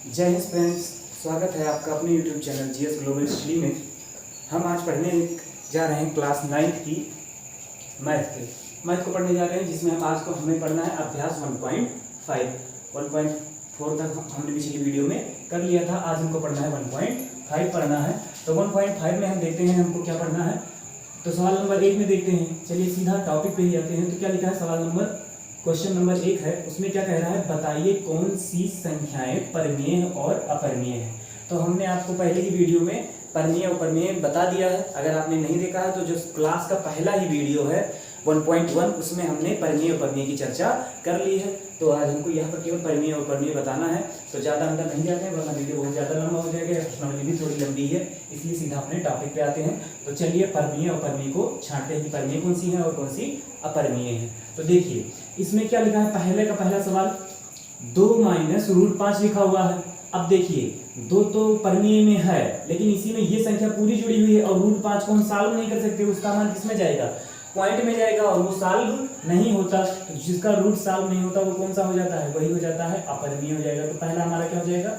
जय हिंद फ्रेंड्स, स्वागत है आपका अपने YouTube channel GS global study में। हम आज पढ़ने जा रहे हैं क्लास 9 की मैथ को पढ़ने जा रहे हैं, जिसमें हमें पढ़ना है अभ्यास 1.4 तक हमने पिछली वीडियो में कर लिया था। आज हमको पढ़ना है 1.5 पढ़ना है। तो 1.5 में हम देखते हैं हमको क्या पढ़ना है। तो सवाल नंबर 1 में देखते हैं। चलिए सीधा टॉपिक पे ही आते हैं। तो क्या लिखा है सवाल नंबर, क्वेश्चन नंबर 1 है। उसमें क्या कह रहा है, बताइए कौन सी संख्याएं परमेय और अपरमेय है। तो हमने आपको पहले ही वीडियो में परमेय और अपरमेय बता दिया है। अगर आपने नहीं देखा है तो जो क्लास का पहला ही वीडियो है 1.1, उसमें हमने परमेय और अपरमेय की चर्चा कर ली है। तो आज हमको यहाँ पर केवल परमेय और अपरमेय बताना है। तो ज़्यादा अंदर नहीं जाते हैं, वरना वीडियो बहुत ज़्यादा लंबा हो जाएगा। प्रश्नावली भी थोड़ी लंबी है, इसलिए सीधा अपने टॉपिक पे आते हैं। तो चलिए परमेय और अपरमेय को छांटते हैं कि परमेय कौन सी है और कौन सी अपरमेय है। तो देखिए इसमें क्या लिखा है, पहला सवाल 2 माइनस रूट 5 लिखा हुआ है। अब देखिए 2 तो परमेय में है, लेकिन इसी में ये संख्या पूरी जुड़ी हुई है और रूट 5 को हम सॉल्व नहीं कर सकते। उसका मान किसमें जाएगा, पॉइंट में जाएगा, और वो सॉल्व नहीं होता। तो जिसका रूट सॉल्व नहीं होता वो कौन सा हो जाता है, वही हो जाता है अपरमेय हो जाएगा। तो पहला हमारा क्या हो जाएगा,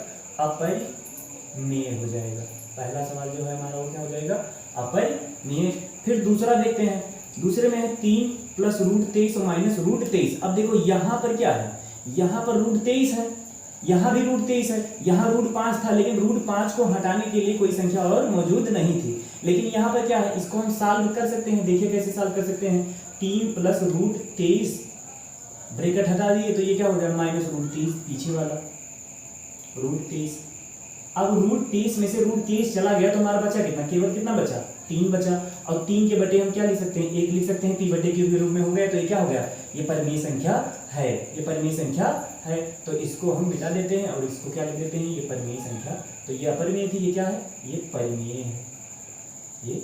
अपरमेय हो जाएगा। पहला सवाल जो है हमारा वो क्या हो जाएगा, अपरमेय। फिर दूसरा देखते हैं। दूसरे में है 3 प्लस रूट 23 माइनस रूट 23। अब देखो यहाँ पर क्या है, यहाँ पर रूट 23 है, यहाँ भी रूट 23 है, यहाँ रूट 5 था, लेकिन रूट 5 को हटाने के लिए कोई संख्या और मौजूद नहीं थी। लेकिन यहाँ पर क्या है, इसको हम सॉल्व कर सकते हैं। देखिए कैसे सॉल्व कर सकते हैं। 3 प्लस रूट 23 ब्रैकेट हटा दिए तो ये क्या हो गया, माइनस रूट 30 पीछे वाला रूट 23। अब रूट 30 में से रूट 30 चला गया तो हमारा बचा कितना, केवल कितना बचा, 3 बचा। और 3 के बटे हम क्या लिख सकते हैं, 1 लिख सकते हैं। 3 बटे क्यूब के रूप में हो गया। तो ये क्या हो गया, ये परमेय संख्या है, ये परमेय संख्या है। तो इसको हम मिटा देते हैं और इसको क्या लिख देते हैं, ये परमेय संख्या। तो ये अपरमेय थी, ये क्या है, ये परमेय है, ये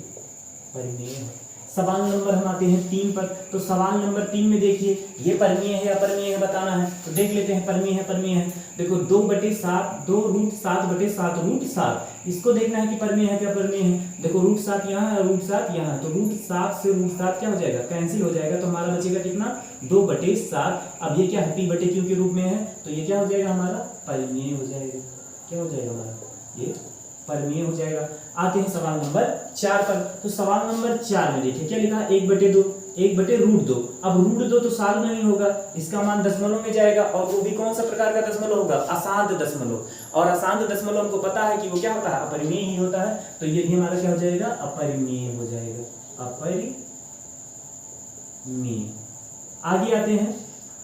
परमेय है। सवाल नंबर हम आते हैं 3 पर। तो सवाल नंबर 3 में देखिए ये परमेय है अपरमेय है बताना है। तो देख लेते हैं परमेय है। देखो 2/7 2 रूट 7/7 रूट 7, इसको देखना है कि परमेय है क्या अपरमेय है। देखो रूट 7 यहाँ है, रूट 7 यहाँ है, तो रूट 7 से रूट 7 क्या हो जाएगा, कैंसिल हो जाएगा। तो हमारा बचेगा कितना, 2/7। अब ये क्या है, p बटे क्यू के रूप में है, तो ये क्या हो जाएगा हमारा, परमेय हो जाएगा। क्या हो जाएगा हमारा, ये परमेय हो जाएगा। आते हैं सवाल नंबर 4 पर। तो सवाल नंबर 4 में देखिए क्या लिखा है, 1/2 अब रूट 2 तो सॉल्व नहीं होगा, इसका मान दशमलव में जाएगा, और वो भी कौन सा प्रकार का दशमलव होगा, अशांत दशमलव। और अशांत दशमलव हमको पता है कि वो क्या होता है, अपरिमेय ही होता है। तो ये भी हमारा क्या हो जाएगा, अपरिमेय हो जाएगा, अपरिमेय। आगे आते हैं।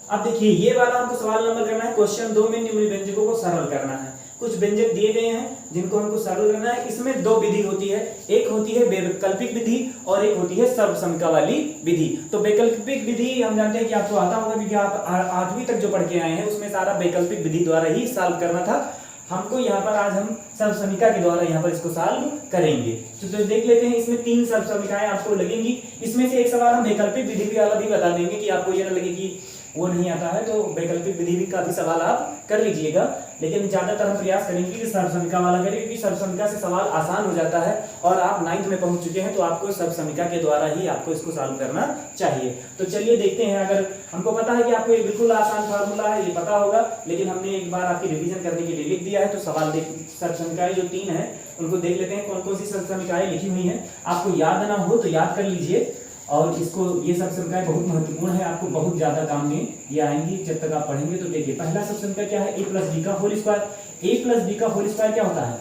अब देखिए ये वाला हमको सवाल नंबर करना है, क्वेश्चन 2 में निम्न व्यंजकों को सरल करना है। कुछ व्यंजक दिए गए हैं जिनको हमको सरल करना है। इसमें 2 विधि होती है, एक होती है वैकल्पिक विधि और एक होती है सर्वसम्मिका वाली विधि। तो वैकल्पिक विधि हम जानते हैं कि आपको आता होगा, क्योंकि आप 8वीं तक जो पढ़ के आए हैं उसमें सारा वैकल्पिक विधि द्वारा ही सॉल्व करना था। हमको यहाँ पर आज हम सर्वसम्मिका के द्वारा यहाँ पर इसको सॉल्व करेंगे। तो देख लेते हैं। इसमें 3 सर्वसम्मिकाएं आपको लगेंगी। इसमें से एक सवाल हम वैकल्पिक विधि वाला भी बता देंगे कि आपको ये ना लगे कि वो नहीं आता है। तो वैकल्पिक विधि भी काफी सवाल आप कर लीजिएगा, लेकिन ज्यादातर हम प्रयास करेंगे कि सर्वसम्मिका वाला करें, क्योंकि सर्वसम्मिका से सवाल आसान हो जाता है। और आप 9th में पहुंच चुके हैं तो आपको सर्वसम्मिका के द्वारा ही आपको इसको सॉल्व करना चाहिए। तो चलिए देखते हैं। अगर हमको पता है कि आपको ये बिल्कुल आसान फार्मूला है, ये पता होगा, लेकिन हमने एक बार आपकी रिवीजन करने के लिए लिख दिया है। तो सवाल सर्वसम्मिकाएं जो 3 है उनको देख लेते हैं कौन कौन सी सर्वसम्मिकाएं लिखी हुई है। आपको याद ना हो तो याद कर लीजिए, और इसको ये सर्वसम्मिकाएं बहुत महत्वपूर्ण है, आपको बहुत ज्यादा काम में ये आएंगी जब तक आप पढ़ेंगे। तो देखिए पहला सर्वसम्मिका क्या है, a + b का होल स्क्वायर। a + b का होल स्क्वायर क्या होता है,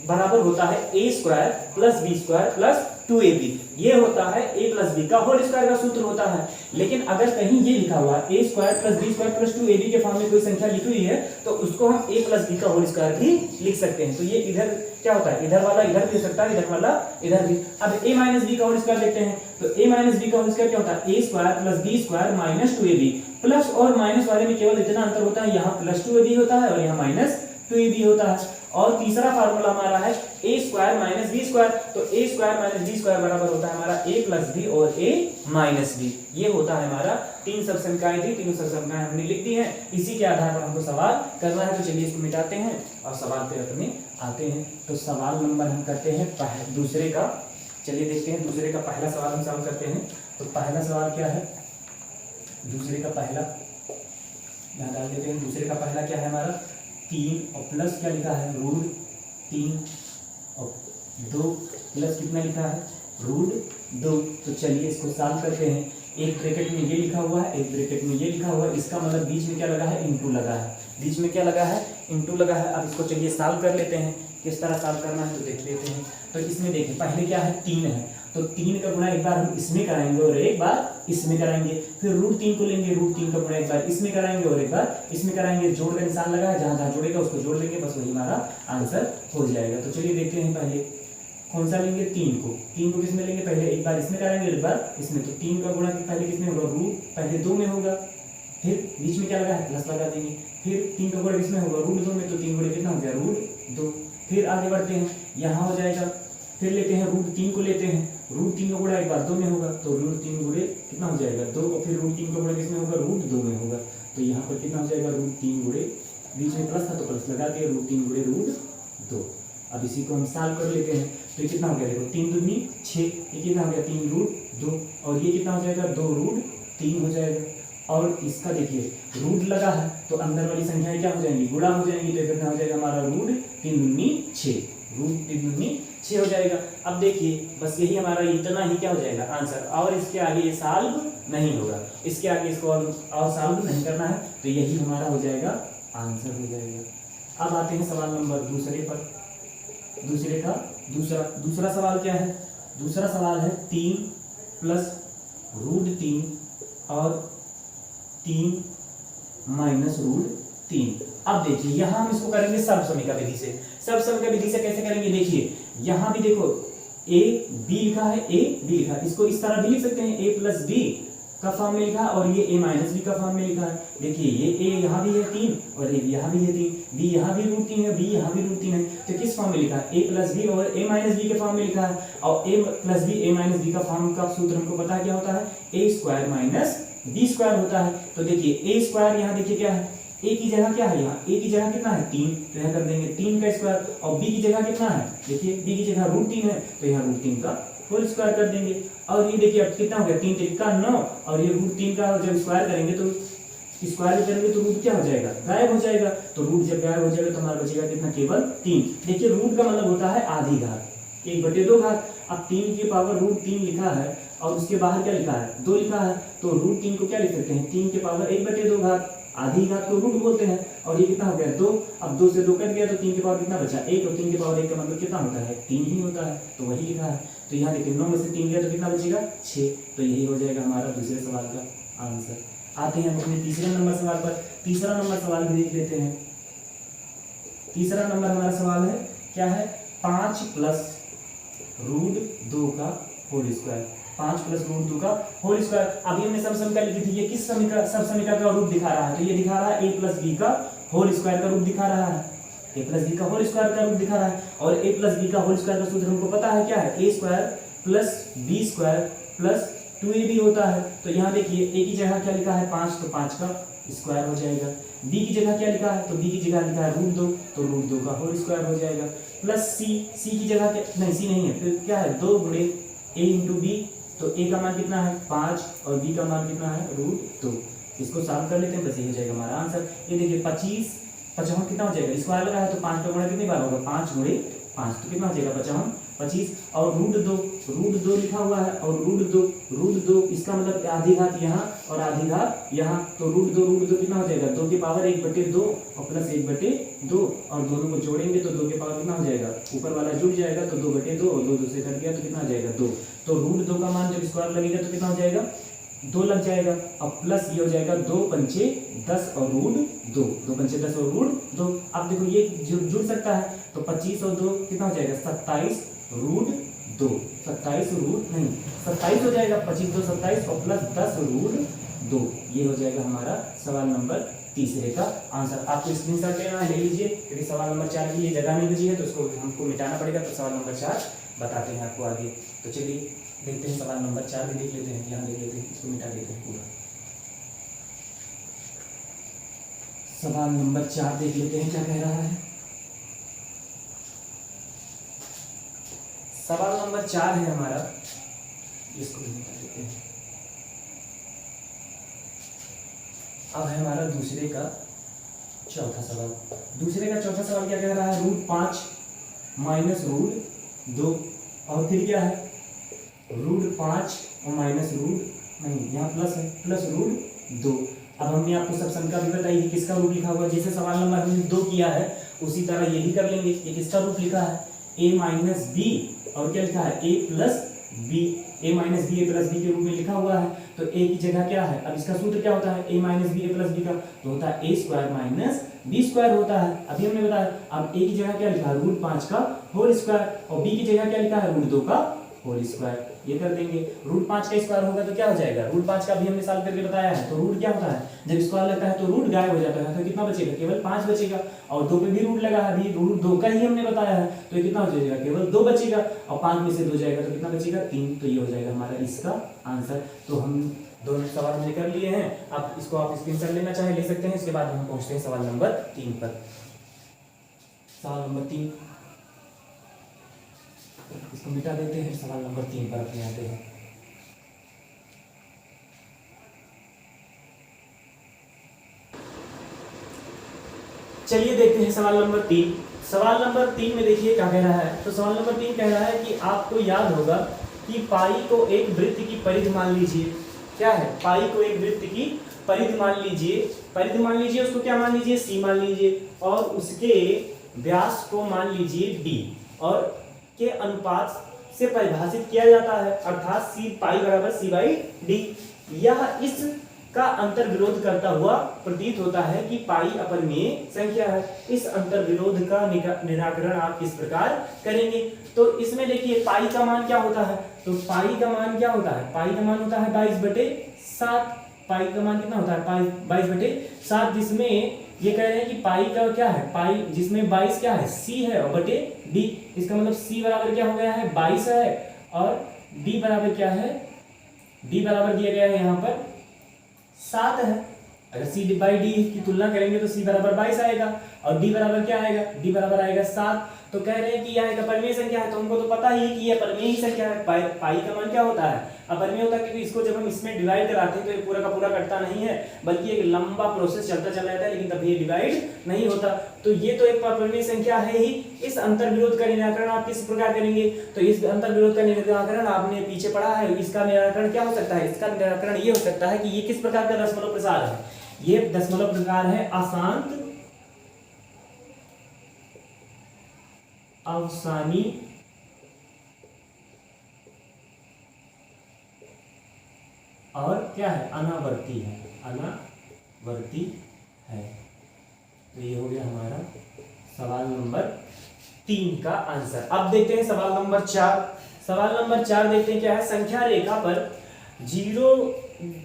बराबर होता है a² + b² + 2ab। ये होता है a + b का होल स्क्वायर का सूत्र होता है। लेकिन अगर कहीं ये लिखा हुआ a² + b² + 2ab के फॉर्म में कोई संख्या लिखी हुई है तो उसको हम a + b का होल स्क्वायर भी लिख सकते हैं। तो ये इधर क्या होता है, इधर वाला इधर भी हो सकता है, इधर वाला इधर भी। अब a - b का होल स्क्वायर देखते हैं। तो a - b का होल स्क्वायर क्या होता है, a² + b² - 2ab। प्लस और माइनस वाले में केवल इतना अंतर होता है, यहाँ +2ab होता है और यहाँ -2ab होता है। और तीसरा फार्मूला हमारा है a² - b²। तो a² - b² बराबर होता है हमारा a + b और a - b। ये होता है हमारा 3 सर्वसम्मिकाएं थी, तीनों सर्वसम्मिकाएं हमने लिख दी हैं। इसी के आधार पर हमको सवाल करना है। तो चलिए इसको मिटाते हैं और सवाल पे अपने आते हैं। तो सवाल नंबर हम करते हैं दूसरे का। चलिए देखते हैं दूसरे का पहला सवाल हम सॉल्व करते हैं। तो पहला सवाल क्या है, दूसरे का पहला यहाँ डाल देते हैं। दूसरे का पहला क्या है हमारा, 3 और प्लस क्या लिखा है रूट 3 और 2 प्लस कितना लिखा है रूट 2। तो चलिए इसको सॉल्व करते हैं। एक ब्रैकेट में ये लिखा हुआ है, एक ब्रैकेट में ये लिखा हुआ है, इसका मतलब बीच में क्या लगा है इनटू लगा है, बीच में क्या लगा है इनटू लगा है। अब इसको चलिए सॉल्व कर लेते हैं, किस तरह सॉल्व करना है तो देख लेते हैं। तो इसमें देखिए पहले क्या है 3 है, तो 3 का गुणा एक बार हम इसमें कराएंगे और एक बार इसमें कराएंगे, फिर रूट 3 को लेंगे, रूट 3 का गुणा एक बार इसमें कराएंगे और एक बार इसमें कराएंगे। जोड़ का निशान लगा है, जहां जहां जोड़ेगा उसको जोड़ लेंगे, बस वही हमारा आंसर हो जाएगा। तो चलिए देखते हैं पहले कौन सा लेंगे 3 को, 3 को किसमें लेंगे पहले एक बार इसमें कराएंगे एक बार इसमें। तो 3 का गुणा पहले किसमें होगा रूट पहले 2 में होगा, फिर बीच में क्या लगा है प्लस लगा देंगे, फिर 3 का गुणा किसमें होगा रूट 2 में, तो 3 गुणे कितना हो गया रूट 2। फिर आगे बढ़ते हैं, यहाँ हो जाएगा, फिर लेते हैं रूट 3 को लेते हैं, रूट 3 का गुणा एक बार 2 में होगा, तो रूट 3 गुणे कितना हो जाएगा 2, और फिर रूट 3 का गुणा किसमें होगा रूट 2 में होगा। तो यहाँ पर कितना हो जाएगा रूट 3 गुणे, बीच में प्लस था तो प्लस लगा दिया, रूट 3 गुणे रूट 2। अब इसी को हम सॉल्व कर लेते हैं। तो ये कितना हो गया देखो 3 दूनी 6, ये कितना हो गया 3 रूट 2, और ये कितना हो जाएगा 2 रूट 3 हो जाएगा। और इसका देखिए रूट लगा है तो अंदर वाली संख्याएं क्या हो जाएंगी गुणा हो जाएंगी, तो कितना हो जाएगा हमारा रूट 3 दूनी 6, रूट 3 दूनी 6 हो जाएगा। अब देखिए बस यही हमारा इतना ही क्या हो जाएगा आंसर, और इसके आगे ये सॉल्व नहीं होगा, इसके आगे इसको और सॉल्व नहीं करना है, तो यही हमारा हो जाएगा आंसर हो जाएगा। अब आते हैं सवाल नंबर दूसरे पर। दूसरे का दूसरा सवाल क्या है, दूसरा सवाल है 3 प्लस रूट 3 और 3 माइनस रूट 3। अब देखिए यहाँ हम इसको करेंगे सर्वसमीका विधि से। सर्वसमीका विधि से कैसे करेंगे देखिए, यहाँ भी देखो a b लिखा है, a b लिखा है, इसको इस तरह भी लिख सकते हैं a प्लस b का फॉर्म में लिखा है, और ये a माइनस बी का फॉर्म में लिखा है। देखिए ये a यहाँ भी है 3 और a यहाँ भी है 3, b यहाँ भी रूट 3 है, b यहाँ भी रूट 3 है, तो किस फॉर्म में लिखा है a प्लस बी और a माइनस बी के फॉर्म में लिखा है। और a plus B a minus B का फॉर्म का सूत्र हमको पता है क्या होता है, a square minus b square होता है। तो देखिए a स्क्वायर यहाँ देखिए क्या है, a की जगह क्या है, यहाँ a की जगह कितना है 3, तो यहाँ कर देंगे 3 का स्क्वायर, और b की जगह कितना है देखिए b की जगह रूट 3 है, तो यहाँ रूट 3 का होल स्क्वायर कर देंगे। और ये देखिए अब कितना हो गया 3 3 का 9, और ये रूट 3 का जब स्क्वायर करेंगे तो स्क्वायर करेंगे तो रूट क्या हो जाएगा गायब हो जाएगा, तो रूट जब गायब हो जाएगा तो हमारा बचेगा कितना केवल 3। देखिए रूट का मतलब होता है आधी घात, 1/2 घात। अब 3 की पावर रूट 3 लिखा है और उसके बाहर क्या लिखा है 2 लिखा है, तो रूट 3 को क्या लिख सकते हैं 3 की पावर 1/2 घात, आधी घात को रूट बोलते हैं। और ये कितना हो गया 2, अब 2 से 2 कट गया तो 3 की पावर कितना बचा 1, और 3 की पावर 1 का मतलब कितना होता है 3 ही होता है, तो वही लिखा है। तो यहाँ देखिए 9 में से 3 गया तो कितना बचेगा 6, तो यही हो जाएगा हमारा दूसरे सवाल का आंसर। आते हैं हम अपने तीसरे नंबर सवाल पर। तीसरा नंबर सवाल भी देख लेते हैं। तीसरा नंबर हमारा सवाल है क्या है 5 प्लस रूट 2 का होल स्क्वायर, 5 प्लस रूट 2 का होल स्क्वायर। अभी हमने सर्वसमीका लिखी थी, ये किस सर्वसमीका का रूप दिखा रहा है, तो ये दिखा रहा है a प्लस बी का होल स्क्वायर का रूप दिखा रहा है, a प्लस बी का होल स्क्वायर का रूप दिखा रहा है। और a प्लस बी का होल स्क्वायर का सूत्र हमको पता है क्या है, a square plus B square plus 2ab होता है। तो यहाँ देखिए a की जगह क्या लिखा है 5, तो 5 का स्क्वायर हो जाएगा, b की जगह क्या लिखा है, तो b की जगह लिखा है रूट 2, तो रूट 2 का होल स्क्वायर हो जाएगा, प्लस c की जगह क्या नहीं c नहीं है, फिर क्या है 2 गुणे a इंटू बी, तो a का मान कितना है 5 और b का मान कितना है रूट 2। इसको सॉल्व कर लेते हैं, बस ये हो जाएगा हमारा आंसर। ये देखिए 25 55 कितना हो जाएगा, स्क्वायर लगा है तो 5 का गुणा कितनी बार होगा 5 गुणे 5, तो कितना हो जाएगा 25, और रूट 2 लिखा हुआ है, और रूट 2 इसका मतलब आधी घात यहाँ और आधी घात यहाँ, तो रूट 2 कितना हो जाएगा 2 की पावर 1/2 और प्लस 1/2, और दोनों को जोड़ेंगे तो 2 की पावर कितना हो जाएगा, ऊपर वाला जुड़ जाएगा तो 2/2 और 2 से कट गया तो कितना हो जाएगा 2। तो रूट 2 का मान जब स्क्वायर लगेगा तो कितना हो जाएगा 2 लग जाएगा, और प्लस ये हो जाएगा 2 पंचे 10 और रूट 2, 2 पंचे 10 और रूट 2। अब देखो ये जुड़ सकता है, तो 25 और 2 कितना हो जाएगा 27 रूट 2, 27 रूट नहीं 27 हो जाएगा, 25 2 27 और प्लस 10 रूट 2। ये हो जाएगा हमारा सवाल नंबर तीसरे का आंसर। आपको स्क्रीनशॉट लेना है, ले लीजिए, क्योंकि सवाल नंबर 4 की ये जगह नहीं बची है तो उसको हमको मिटाना पड़ेगा, तो सवाल नंबर 4 बताते हैं आपको आगे। तो चलिए देखते हैं सवाल नंबर 4 भी देख लेते हैं, यहाँ देख लेते हैं, इसको मिटा देते हैं पूरा। सवाल नंबर 4 देख लेते हैं क्या कह रहा है। सवाल नंबर 4 है हमारा, इसको भी मिटा देते हैं। अब है हमारा दूसरे का चौथा सवाल, दूसरे का चौथा सवाल क्या कह रहा है, √5 माइनस √2 और फिर क्या है √5 और माइनस नहीं यहाँ प्लस है प्लस √2। अब हमने आपको सब संख्या भी बताई है किसका रूप लिखा हुआ है, जैसे सवाल नंबर हमने 2 किया है उसी तरह ये भी कर लेंगे। ये किसका रूप लिखा है, a माइनस बी और क्या लिखा है a plus B, a minus B A plus B के रूप में लिखा हुआ है। तो a की जगह क्या है, अब इसका सूत्र क्या होता है, a minus B A plus B का तो होता है a square minus B square होता है। अभी हमने बताया, अब a की जगह क्या लिखा है √5 का होल स्क्वायर और b की जगह क्या लिखा है √2 का होल स्क्वायर। ये कर देंगे, √5 का स्क्वायर होगा तो क्या हो जाएगा, √5 का भी हमने सॉल्व करके बताया है। तो रूट क्या होता है, जब स्क्वायर लगता है तो रूट गायब हो जाता है, तो कितना बचेगा, केवल 5 बचेगा। और 2 पे भी रूट लगा है, अभी √2 का ही हमने बताया है, तो कितना हो जाएगा, केवल 2 बचेगा और 5 में से 2 जाएगा तो कितना बचेगा 3। तो ये हो जाएगा हमारा इसका आंसर। तो हम दोनों सवाल हमने कर लिए हैं। अब इसको आप स्क्रीनशॉट लेना चाहे ले सकते हैं। इसके बाद हम पहुंचते हैं सवाल नंबर 3 पर। सवाल नंबर 3 इसको मिटा देते हैं, सवाल नंबर 3 पर अपने आते हैं। चलिए देखते हैं सवाल नंबर 3। सवाल नंबर 3 में देखिए क्या कह रहा है। तो सवाल नंबर 3 कह रहा है कि आपको याद होगा कि पाई को एक वृत्त की परिधि मान लीजिए। क्या है, पाई को एक वृत्त की परिधि मान लीजिए। परिधि मान लीजिए, उसको क्या मान लीजिए, सी मान लीजिए और उसके व्यास को मान लीजिए डी और के अनुपात से परिभाषित किया जाता है, अर्थात सी पाई बराबर सी बाई डी। यह इस का अंतर विरोध करता हुआ प्रतीत होता है कि पाई अपरिमेय संख्या है। इस अंतर विरोध का निराकरण आप किस प्रकार करेंगे। तो इसमें देखिए पाई का मान क्या होता है, तो पाई का मान क्या होता है, पाई का मान होता है 22/7। पाई का मान कितना होता है 22/7, जिसमें ये कह रहे हैं कि पाई का क्या है, पाई जिसमें 22 क्या है सी है और बटे डी। इसका मतलब सी बराबर क्या हो गया है 22 है और डी बराबर क्या है, डी बराबर दिया गया है यहाँ पर 7 है। अगर सी बाई डी की तुलना करेंगे तो सी बराबर 22 आएगा और डी बराबर क्या आएगा, डी बराबर आएगा 7। तो कह रहे हैं कि यह एक अपरिमेय संख्या है, तो हमको तो पता ही है कि यह अपरिमेय ही संख्या है। पाई का मान क्या होता है, अपरिमेय होता है, क्योंकि इसको जब हम इसमें डिवाइड कराते हैं तो ये पूरा का पूरा कटता नहीं है, बल्कि एक लंबा प्रोसेस चलता चला जाता है, लेकिन तभी ये डिवाइड नहीं होता। तो ये तो एक अपरिमेय संख्या है ही। इस अंतर विरोध का निराकरण आप किस प्रकार करेंगे, तो इस अंतर विरोध का निराकरण आपने पीछे पढ़ा है। इसका निराकरण क्या हो सकता है, इसका निराकरण ये हो सकता है कि ये किस प्रकार का दशमलव प्रसार है, ये दशमलव प्रकार है अशांत अवसानी और क्या है अनावर्ती है, अनावर्ती है। तो ये हो गया हमारा सवाल नंबर 3 का आंसर। अब देखते हैं सवाल नंबर 4। सवाल नंबर 4 देखते हैं क्या है, संख्या रेखा पर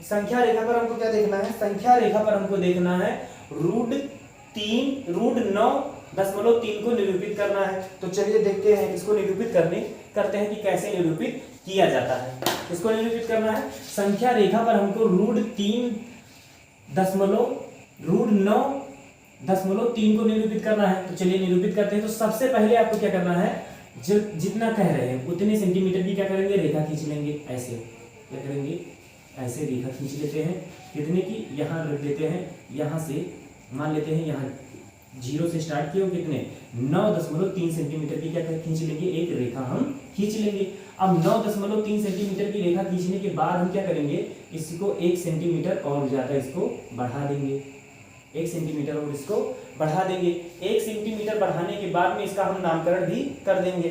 संख्या रेखा पर हमको क्या देखना है, संख्या रेखा पर हमको देखना है √9.3 को निरूपित करना है। तो चलिए देखते हैं इसको निरूपित करते हैं कि कैसे निरूपित किया जाता है। इसको निरूपित करना है, संख्या रेखा पर हमको √9.3 को निरूपित करना है। तो चलिए निरूपित करते हैं। तो सबसे पहले आपको क्या करना है, जो जितना कह रहे हैं उतने सेंटीमीटर की क्या करेंगे, रेखा खींच लेंगे। ऐसे क्या करेंगे, ऐसे रेखा खींच लेते हैं। कितने की, यहाँ रख देते हैं, यहाँ से मान लेते हैं, यहाँ 0 से स्टार्ट किए, कितने 9.3 सेंटीमीटर की क्या खींच लेंगे, एक रेखा हम खींच लेंगे। अब 9.3 सेंटीमीटर की रेखा खींचने के बाद हम क्या करेंगे, इसको 1 सेंटीमीटर और ज्यादा इसको बढ़ा देंगे, 1 सेंटीमीटर और इसको बढ़ा देंगे। 1 सेंटीमीटर बढ़ाने के बाद में इसका हम नामकरण भी कर देंगे।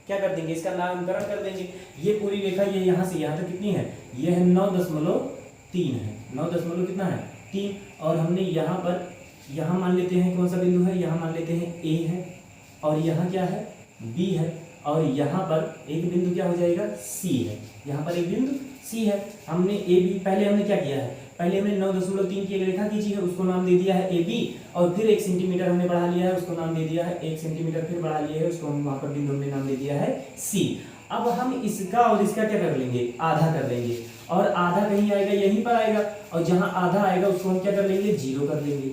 क्या कर देंगे, इसका नामकरण कर देंगे। ये पूरी रेखा ये यहाँ से यहाँ तक कितनी है, ये है 9.3 है, 9 कितना है 3। और हमने यहाँ पर, यहाँ मान लेते हैं कौन सा बिंदु है, यहाँ मान लेते हैं A है और यहाँ क्या है B है और यहाँ पर एक बिंदु क्या हो जाएगा C है, यहाँ पर एक बिंदु C है। हमने A B पहले हमने क्या किया है, पहले हमने 9.3 की एक रेखा खींची है, उसको नाम दे दिया है AB और फिर 1 सेंटीमीटर हमने बढ़ा लिया है, उसको नाम दे दिया है 1 सेंटीमीटर फिर बढ़ा लिया है, उसको हम वहाँ पर बिंदु हमने नाम दे दिया है C। अब हम इसका और इसका क्या कर लेंगे, आधा कर लेंगे और आधा कहीं आएगा यहीं पर आएगा और जहाँ आधा आएगा उसको हम क्या कर लेंगे 0 कर देंगे,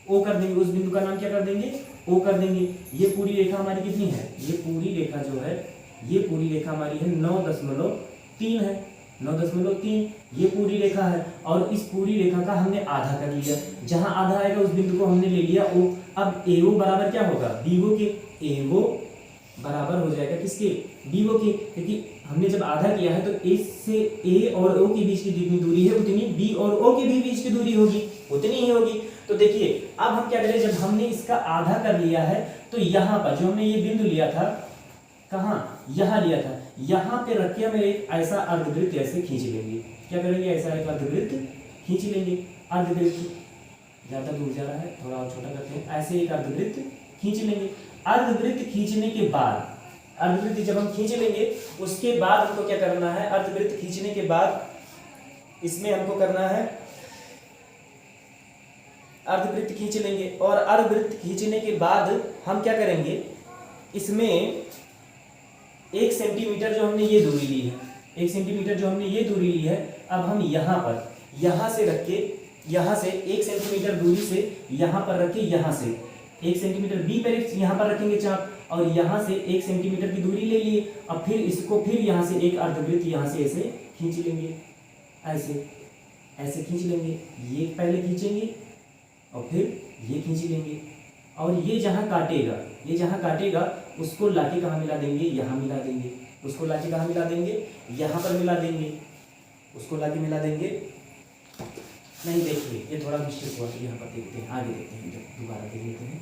O कर देंगे। उस बिंदु का नाम क्या कर देंगे, O कर देंगे। ये पूरी रेखा हमारी कितनी है, ये पूरी रेखा जो है, ये पूरी रेखा हमारी है 9.3 है। 9.3 ये पूरी रेखा है और इस पूरी रेखा का हमने आधा कर लिया। जहां आधा आएगा उस बिंदु को हमने ले लिया ओ। अब AO बराबर क्या होगा, BO के। AO बराबर हो जाएगा किसके, BO के, क्योंकि हमने जब आधा किया है तो A से A और O के बीच की जितनी दूरी है उतनी B और O के भी बीच की दूरी होगी, उतनी ही होगी। तो देखिए अब हम क्या करें, जब हमने इसका आधा कर लिया है तो यहाँ पर जो हमने ये बिंदु लिया था, कहाँ, यहाँ लिया था, यहाँ पे रख के हम एक ऐसा अर्धवृत्त ऐसे खींच लेंगे। क्या करेंगे, ऐसा एक अर्धवृत्त खींच लेंगे। अर्धवृत्त ज्यादा दूर जा रहा है, थोड़ा और छोटा करते हैं, ऐसे एक अर्धवृत्त खींच लेंगे। अर्धवृत्त खींचने के बाद, अर्धवृत्त जब हम खींच लेंगे उसके बाद हमको क्या करना है, अर्धवृत्त खींचने के बाद इसमें हमको करना है, अर्धवृत्त खींच लेंगे और अर्धवृत्त खींचने के बाद हम क्या करेंगे, इसमें 1 सेंटीमीटर जो हमने ये दूरी ली है, 1 सेंटीमीटर जो हमने ये दूरी ली है, अब हम यहाँ पर, यहाँ से रख के, यहाँ से 1 सेंटीमीटर दूरी से यहाँ पर रख के, यहाँ से 1 सेंटीमीटर B पर यहाँ पर रखेंगे चाप और यहाँ से 1 सेंटीमीटर की दूरी ले लिए। अब फिर इसको फिर यहाँ से एक अर्धवृत्त यहाँ से ऐसे खींच लेंगे, ऐसे ऐसे खींच लेंगे, ये पहले खींचेंगे और फिर ये खींच लेंगे और ये जहाँ काटेगा, ये जहाँ काटेगा उसको लाके कहाँ मिला देंगे, यहाँ मिला देंगे। उसको लाके कहाँ मिला देंगे, यहाँ पर मिला देंगे। उसको लाके मिला देंगे, नहीं देखिए ये थोड़ा मिस्टेक हुआ, यहाँ पर देखते हैं, आगे देखते हैं, जब दोबारा देख लेते हैं।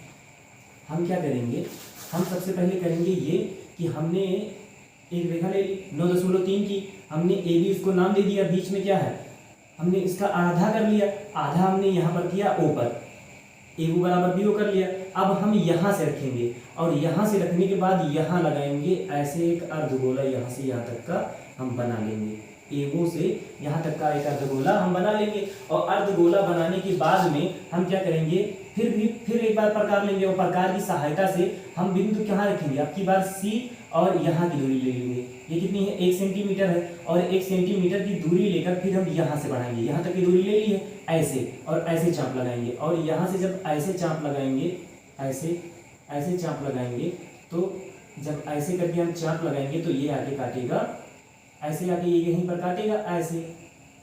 हम क्या करेंगे, हम सबसे पहले करेंगे ये कि हमने एक रेखा ले ली 9.3 की, हमने AB उसको नाम दे दिया, बीच में क्या है, हमने इसका आधा कर लिया, आधा हमने यहाँ पर किया O पर, AO बराबर BO कर लिया। अब हम यहाँ से रखेंगे और यहाँ से रखने के बाद यहाँ लगाएंगे ऐसे एक अर्धगोला, यहाँ से यहाँ तक का हम बना लेंगे। AO से यहाँ तक का एक अर्धगोला हम बना लेंगे और अर्धगोला बनाने के बाद में हम क्या करेंगे, फिर एक बार प्रकार लेंगे और प्रकार की सहायता से हम बिंदु कहाँ रखेंगे, आपकी बार C और यहाँ की दूरी ले लेंगे। ये कितनी है, 1 सेंटीमीटर है और 1 सेंटीमीटर की दूरी लेकर फिर हम यहाँ से बढ़ाएंगे, यहाँ तक की दूरी ले ली है, ऐसे और ऐसे चाप लगाएंगे और यहाँ से जब ऐसे चाप लगाएंगे, ऐसे चाप लगाएंगे, तो जब ऐसे करके हम चाप लगाएंगे तो ये आगे काटेगा, ऐसे आके ये यहीं पर काटेगा,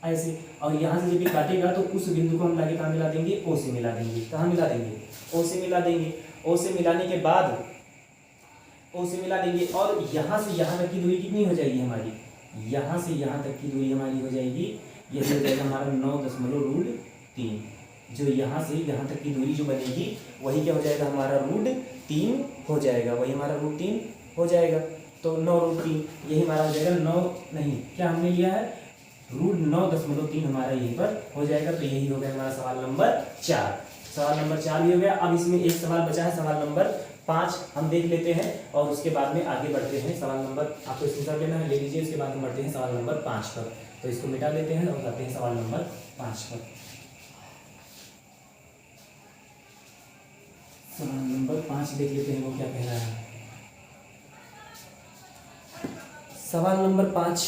ऐसे और यहाँ से जब ये काटेगा तो उस बिंदु को हम लाके कहाँ मिला देंगे, O से मिला देंगे। कहाँ मिला देंगे, O से मिला देंगे। O से मिलाने के बाद, O से मिला देंगे और यहाँ से यहाँ तक की दूरी कितनी हो जाएगी हमारी, यहाँ से यहाँ तक की दूरी हमारी हो जाएगी, ये हो जाएगा हमारा 9.3। जो यहाँ से यहाँ तक की दूरी जो बनेगी वही क्या हो जाएगा, हमारा √3 हो जाएगा, वही हमारा √3 हो जाएगा। तो 9√3 यही हमारा हो जाएगा, 9 नहीं, क्या हमने लिया है, √9.3 हमारा यहीं पर हो जाएगा। तो यही हो गया हमारा सवाल नंबर 4। सवाल नंबर 4 भी हो गया। अब इसमें एक सवाल बचा है, सवाल नंबर 5 हम देख लेते हैं और उसके बाद में आगे बढ़ते हैं। सवाल नंबर आपको स्क्रीनशॉट लेना है, ले लीजिए, उसके बाद हम बढ़ते हैं सवाल नंबर 5 पर। तो इसको मिटा देते हैं और करते हैं सवाल नंबर 5 पर। सवाल नंबर 5 देख लेते हैं वो क्या कह रहा है। सवाल नंबर 5